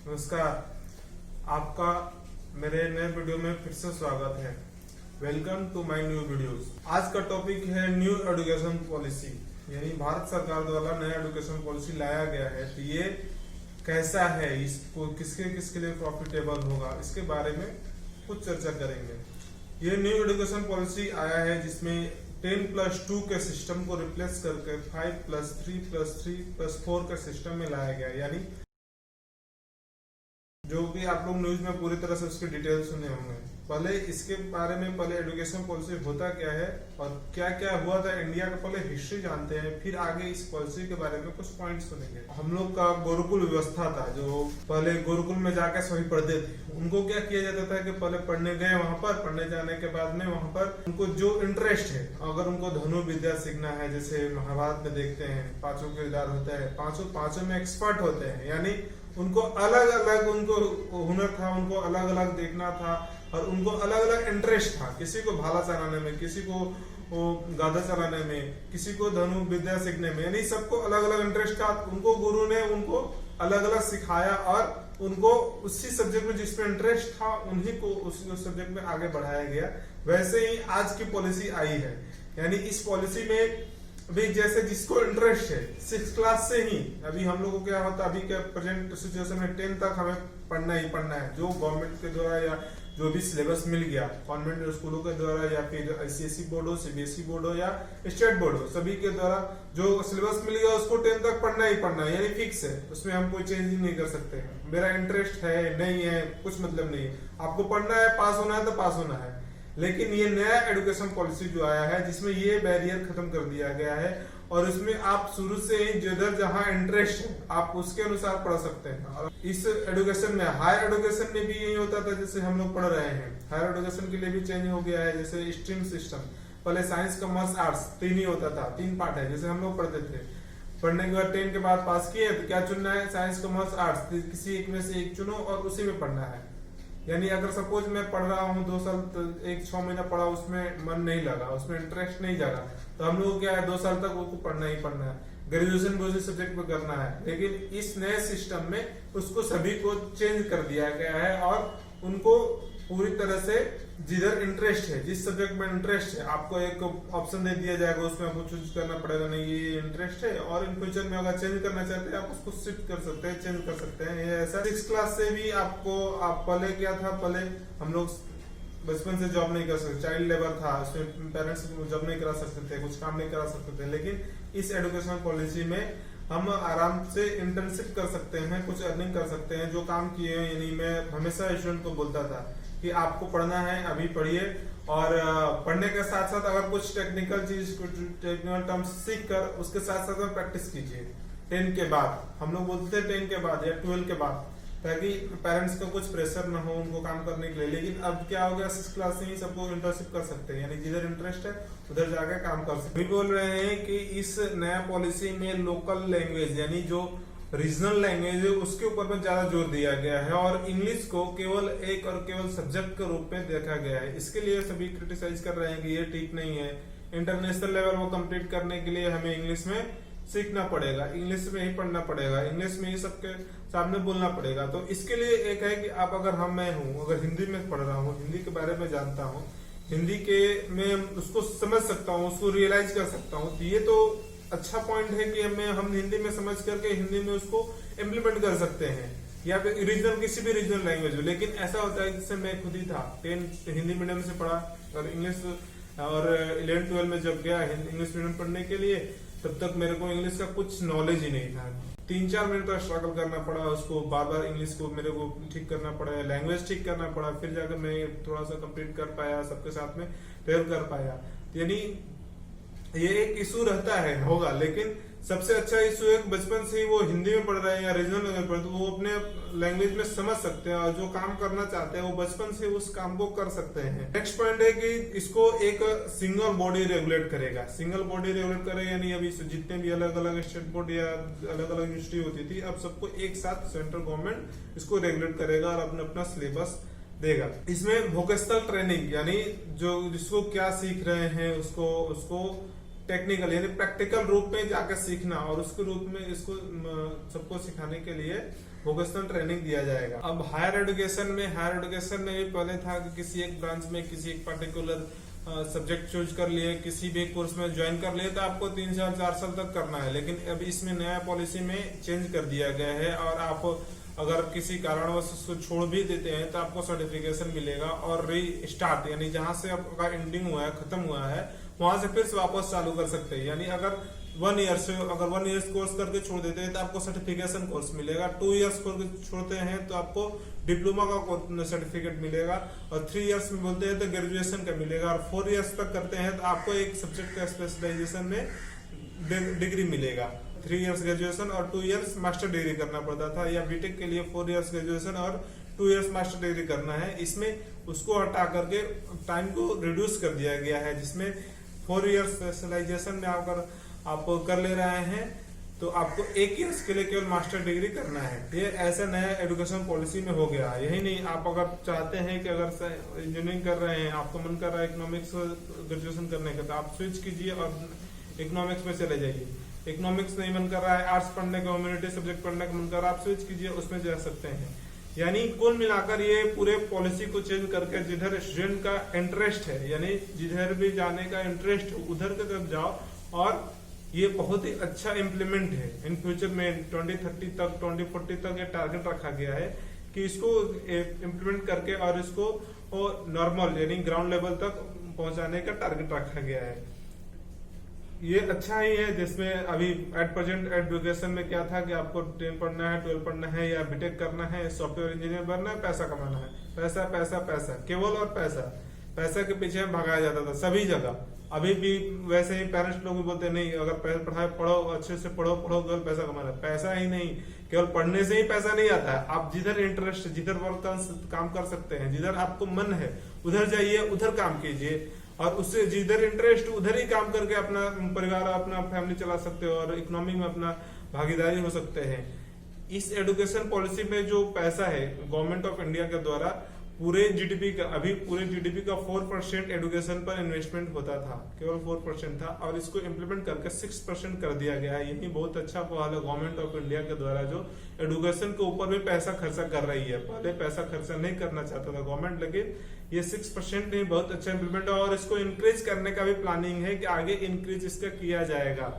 नमस्कार, आपका मेरे नए वीडियो में फिर से स्वागत है। Welcome to my new videos. आज का टॉपिक है न्यू एजुकेशन पॉलिसी, यानी भारत सरकार द्वारा नया एजुकेशन पॉलिसी लाया गया है। तो ये कैसा है, इसको किसके किसके लिए प्रॉफिटेबल होगा, इसके बारे में कुछ चर्चा करेंगे। ये न्यू एजुकेशन पॉलिसी आया है जिसमें 10+2 के सिस्टम को रिप्लेस करके 5+3+3+4 के सिस्टम में लाया गया, यानी जो कि आप लोग न्यूज में पूरी तरह से उसके डिटेल सुने होंगे। पहले इसके बारे में एजुकेशन पॉलिसी होता क्या है और क्या क्या हुआ था इंडिया का, पहले हिस्ट्री जानते हैं, फिर आगे इस पॉलिसी के बारे में कुछ पॉइंट सुनेंगे। हम लोग का गुरुकुल व्यवस्था था, जो पहले गुरुकुल में जाकर सभी पढ़ते थे। उनको क्या किया जाता था कि पहले पढ़ने गए, वहां पर पढ़ने जाने के बाद में वहां पर उनको जो इंटरेस्ट है, अगर उनको धनु विद्या सीखना है, जैसे महाभारत में देखते हैं 5 किरदार होता है, पांचों में एक्सपर्ट होते हैं, यानी उनको अलग अलग उनको हुनर था, उनको अलग अलग देखना था और उनको अलग अलग इंटरेस्ट था। किसी को भाला चलाने में, किसी को गाधा चलाने में, किसी को धनु विद्या सीखने में, यानी सबको अलग अलग इंटरेस्ट था। उनको गुरु ने उनको अलग अलग सिखाया और उनको उसी सब्जेक्ट में जिसमें इंटरेस्ट था उन्हीं को उसी सब्जेक्ट में आगे बढ़ाया गया। वैसे ही आज की पॉलिसी आई है, यानी इस पॉलिसी में अभी जैसे जिसको इंटरेस्ट है 6 क्लास से ही, अभी हम लोगों को क्या होता है, अभी के प्रेजेंट सिचुएशन में 10 तक हमें पढ़ना ही पढ़ना है। जो गवर्नमेंट के द्वारा या जो भी सिलेबस मिल गया कॉन्वेंट स्कूलों के द्वारा या फिर आईसीएसई बोर्ड हो, सीबीएसई बोर्ड हो या स्टेट बोर्ड हो, सभी के द्वारा जो सिलेबस मिल गया उसको 10 तक पढ़ना ही पढ़ना है, यानी फिक्स है। उसमें हम कोई चेंज नहीं कर सकते हैं। मेरा इंटरेस्ट है नहीं है कुछ मतलब नहीं, आपको पढ़ना है, पास होना है तो पास होना है। लेकिन ये नया एजुकेशन पॉलिसी जो आया है जिसमें ये बैरियर खत्म कर दिया गया है और इसमें आप शुरू से ही जिधर जहां इंटरेस्ट है आप उसके अनुसार पढ़ सकते हैं। और इस एजुकेशन में हायर एजुकेशन में भी यही होता था, जैसे हम लोग पढ़ रहे हैं, हायर एजुकेशन के लिए भी चेंज हो गया है। जैसे स्ट्रीम सिस्टम, पहले साइंस कॉमर्स आर्ट्स 3 ही होता था, 3 पार्ट है। जैसे हम लोग पढ़ते थे, पढ़ने के बाद 10 के बाद पास किए तो क्या चुनना है, साइंस कॉमर्स आर्ट्स, किसी एक में से एक चुनो और उसी में पढ़ना है। यानी अगर सपोज मैं पढ़ रहा हूँ 2 साल, तो 6 महीना पढ़ा, उसमें मन नहीं लगा, उसमें इंटरेस्ट नहीं जागा, तो हम लोग क्या है 2 साल तक वो पढ़ना ही पढ़ना है, ग्रेजुएशन भी उसी सब्जेक्ट पे करना है। लेकिन इस नए सिस्टम में उसको सभी को चेंज कर दिया गया है और उनको पूरी तरह से जिधर इंटरेस्ट है, जिस सब्जेक्ट में इंटरेस्ट है, आपको एक ऑप्शन दे दिया जाएगा, उसमें आपको चूज करना पड़ेगा, नहीं ये इंटरेस्ट है और इन फ्यूचर में अगर चेंज करना चाहते हैं आप उसको शिफ्ट कर सकते हैं, चेंज कर सकते हैं। ये ऐसा 6 क्लास से भी आपको, आप पहले क्या था, पहले हम लोग बचपन से जॉब नहीं कर सकते, चाइल्ड लेबर था, उसमें पेरेंट्स जॉब नहीं करा सकते थे, कुछ काम नहीं करा सकते थे। लेकिन इस एजुकेशन पॉलिसी में हम आराम से इंटर्नशिप कर सकते हैं, कुछ अर्निंग कर सकते हैं जो काम किए हैं। यानी मैं हमेशा स्टूडेंट को बोलता था कि आपको पढ़ना है अभी पढ़िए, और पढ़ने के साथ साथ अगर कुछ टेक्निकल चीज, टेक्निकल टर्म्स सीख कर उसके साथ साथ में प्रैक्टिस कीजिए। 10 के बाद, हम लोग बोलते थे 10 के बाद या 12 के बाद, ताकि पेरेंट्स का कुछ प्रेशर ना हो उनको काम करने के लिए। लेकिन अब क्या हो गया, 6 क्लास से ही सबको इंटर्नशिप कर सकते हैं, यानी जिधर इंटरेस्ट है उधर जाकर काम कर सकते हैं। अभी बोल रहे हैं कि इस नया पॉलिसी में लोकल लैंग्वेज, यानी जो रीजनल लैंग्वेज है उसके ऊपर में ज्यादा जोर दिया गया है और इंग्लिश को केवल एक और केवल सब्जेक्ट के रूप में देखा गया है। इसके लिए सभी क्रिटिसाइज कर रहे हैं कि ये ठीक नहीं है। इंटरनेशनल लेवल वो कंप्लीट करने के लिए हमें इंग्लिश में सीखना पड़ेगा, इंग्लिश में ही पढ़ना पड़ेगा, इंग्लिश में ही सबके सामने बोलना पड़ेगा। तो इसके लिए एक है कि आप अगर मैं हूँ, अगर हिंदी में पढ़ रहा हूँ, हिंदी के बारे में जानता हूँ, हिंदी के में उसको समझ सकता हूँ, उसको रियलाइज कर सकता हूँ, तो ये तो अच्छा पॉइंट है कि हम हिंदी में समझ करके हिंदी में उसको इम्प्लीमेंट कर सकते हैं, या फिर रीजनल किसी भी रीजनल लैंग्वेज हो। लेकिन ऐसा होता है, जैसे मैं खुद ही था 10 हिंदी मीडियम से पढ़ा और इंग्लिश, और 11-12 में जब गया इंग्लिश मीडियम पढ़ने के लिए, तब तक मेरे को इंग्लिश का कुछ नॉलेज ही नहीं था। 3-4 मिनट तक स्ट्रगल करना पड़ा, उसको बार बार इंग्लिश को मेरे को ठीक करना पड़ा, लैंग्वेज ठीक करना पड़ा, फिर जाकर मैं थोड़ा सा कंप्लीट कर पाया, सबके साथ में ट्रेवल कर पाया। यानी ये एक इशू रहता है, होगा, लेकिन सबसे अच्छा इशू है बचपन से ही वो हिंदी में पढ़ रहे हैं या रीजनल लैंग्वेज पढ़ रहे हैं, तो वो अपने लैंग्वेज में समझ सकते हैं और जो काम करना चाहते हैं वो बचपन से उस काम को कर सकते हैं। नेक्स्ट पॉइंट है कि इसको एक सिंगल बॉडी रेगुलेट करेगा। सिंगल बॉडी रेगुलेट करेगा, यानी अभी जितने भी अलग अलग स्टेट बोर्ड या अलग अलग यूनिवर्सिटी होती थी, अब सबको एक साथ सेंट्रल गवर्नमेंट इसको रेगुलेट करेगा और अपना अपना सिलेबस देगा। इसमें वोकेशनल ट्रेनिंग, यानी जो जिसको क्या सीख रहे हैं उसको टेक्निकल यानी प्रैक्टिकल रूप में जाकर सीखना और उसके रूप में इसको सबको सिखाने के लिए वोकेशनल ट्रेनिंग दिया जाएगा। अब हायर एजुकेशन में भी पहले था कि किसी एक ब्रांच में किसी एक पर्टिकुलर सब्जेक्ट चूज कर लिए, किसी भी कोर्स में ज्वाइन कर लिए तो आपको 3 साल 4 साल तक करना है। लेकिन अब इसमें नया पॉलिसी में चेंज कर दिया गया है, और आप अगर किसी कारणवश उसको छोड़ भी देते हैं तो आपको सर्टिफिकेशन मिलेगा, और री स्टार्ट यानी जहां से आपका एंडिंग हुआ है, खत्म हुआ है, वहां से फिर से वापस चालू कर सकते हैं। यानी अगर 1 ईयर कोर्स करके छोड़ देते हैं तो आपको सर्टिफिकेशन कोर्स मिलेगा, 2 इयर्स छोड़ते हैं तो आपको डिप्लोमा का सर्टिफिकेट मिलेगा, और 3 इयर्स में बोलते हैं तो ग्रेजुएशन का मिलेगा, और 4 इयर्स तक करते हैं तो आपको एक सब्जेक्ट का स्पेशलाइजेशन में डिग्री मिलेगा। 3 इयर्स ग्रेजुएशन और 2 इयर्स मास्टर डिग्री करना पड़ता था, या बीटेक के लिए 4 इयर्स ग्रेजुएशन और 2 इयर्स मास्टर डिग्री करना है। इसमें उसको हटा करके टाइम को रिड्यूस कर दिया गया है, जिसमें 4 इयर्स स्पेशलाइजेशन में अगर आप कर ले रहे हैं तो आपको 1 इयर्स के लिए केवल मास्टर डिग्री करना है। ये ऐसा नया एजुकेशन पॉलिसी में हो गया। यही नहीं, आप अगर चाहते हैं कि अगर इंजीनियरिंग कर रहे हैं, आपको मन कर रहा है इकोनॉमिक्स ग्रेजुएशन करने का, तो आप स्विच कीजिए और इकोनॉमिक्स में चले जाइए। इकोनॉमिक्स नहीं मन कर रहा है, आर्ट्स पढ़ने का, ह्यूमैनिटी सब्जेक्ट पढ़ने का मन कर रहा है, आप स्विच कीजिए, उसमें जा सकते हैं। यानी कुल मिलाकर ये पूरे पॉलिसी को चेंज करके जिधर स्टूडेंट का इंटरेस्ट है, यानी जिधर भी जाने का इंटरेस्ट है उधर की तरफ जाओ, और ये बहुत ही अच्छा इम्प्लीमेंट है। इन फ्यूचर में 2030 तक 2040 तक ये टारगेट रखा गया है कि इसको इम्प्लीमेंट करके और इसको नॉर्मल यानी ग्राउंड लेवल तक पहुंचाने का टारगेट रखा गया है। ये अच्छा ही है, जिसमें अभी एट प्रेजेंट एजुकेशन में क्या था कि आपको 10 पढ़ना है, 12 पढ़ना है, या बीटेक करना है, सॉफ्टवेयर इंजीनियर बनना है, पैसा कमाना है, पैसा पैसा पैसा, केवल और पैसा के पीछे भगाया जाता था सभी जगह। अभी भी वैसे ही पेरेंट्स लोग भी बोलते नहीं, अगर पढ़ाई पढ़ो, अच्छे से पढ़ो केवल पैसा कमाना है। पैसा ही नहीं, केवल पढ़ने से ही पैसा नहीं आता है। आप जिधर इंटरेस्ट, जिधर वर्क काम कर सकते हैं, जिधर आपको मन है उधर जाइए, उधर काम कीजिए, और उससे जिधर इंटरेस्ट उधर ही काम करके अपना परिवार, अपना फैमिली चला सकते हो और इकोनॉमी में अपना भागीदारी हो सकते हैं। इस एजुकेशन पॉलिसी में जो पैसा है गवर्नमेंट ऑफ इंडिया के द्वारा, पूरे जीडीपी का 4% एजुकेशन पर इन्वेस्टमेंट होता था, केवल 4% था, और इसको इम्प्लीमेंट करके 6% कर दिया गया है। यही बहुत अच्छा पहल है गवर्नमेंट ऑफ इंडिया के द्वारा, जो एजुकेशन के ऊपर भी पैसा खर्चा कर रही है। पहले पैसा खर्चा नहीं करना चाहता था गवर्नमेंट, लेकिन ये 6% नहीं, बहुत अच्छा इम्प्लीमेंट है, और इसको इंक्रीज करने का भी प्लानिंग है कि आगे इंक्रीज इसका किया जाएगा।